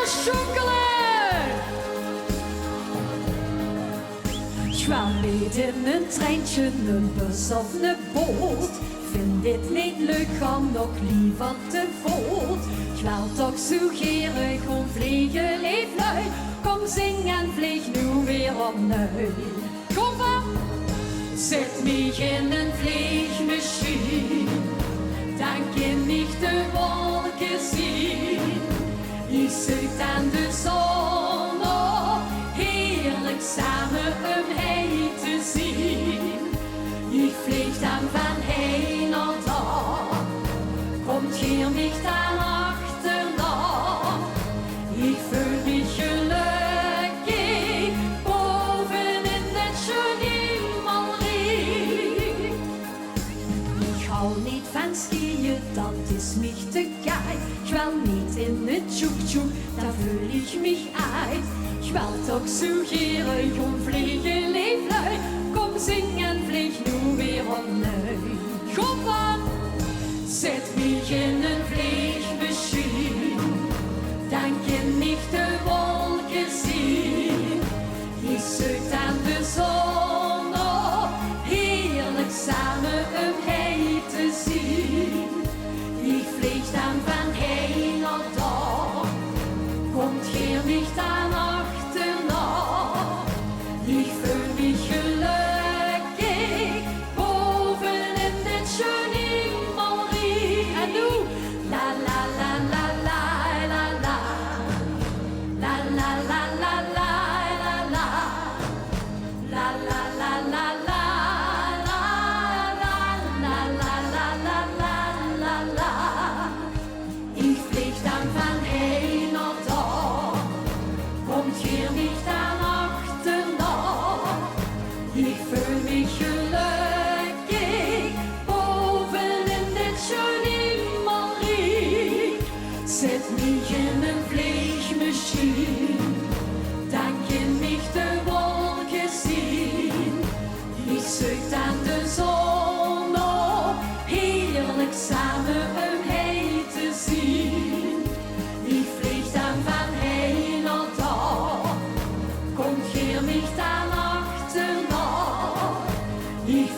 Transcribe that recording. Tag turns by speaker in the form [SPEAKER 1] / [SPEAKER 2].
[SPEAKER 1] sjokkelen. Zwem niet in een treintje, een bus of een boot. Vind dit niet leuk, ga nog liever te voet. Ik wil toch zo gierig om vliegen, leef lui. Kom zing en vlieg nu weer opnieuw. Kom op! Zet mich in een vliegmachine, dan kan ik de wolken zien. Ik zoek aan de zon op, heerlijk samen omheen te zien. Ik vlieg dan van heen naar daar, komt hier nicht aan achterna. Ik voel mich gelukkig, boven in het schöne Himmelreich. Ik hou niet van skiën, dat is mich te geil. Ik wil niet in het tjoek-tjoek, daar voel ik mich uit. Ik wil toch zo gierig om vliegen, leef lui. Kom zing en vlieg nu weer opnieuw. Kom op! Zet mich in een vliegmachine, dan kan ik de wolken zien. Ik zoek aan de zon op, heerlijk samen omheen te zien. Ik vlieg dan van heen naar daar, komt hier nicht aan achterna. Ik voel mich gelukkig, boven in dit schöne Himmelreich. En nu, la la la la la la la, la la la la la la la, la la la la la la la la la la la. Ik vlieg dan van heen naar daar, komt hier nicht aan achterna. Ik voel mich gelukkig, boven in dit schöne Himmelreich. Zet mich in een vliegmachine, dan kan ich de wolken zien. Ik zoek dan de zon op, heerlijk samen omheen te zien. Ik vlieg dan van heen naar daar, komt hier nicht aan achterna. Ik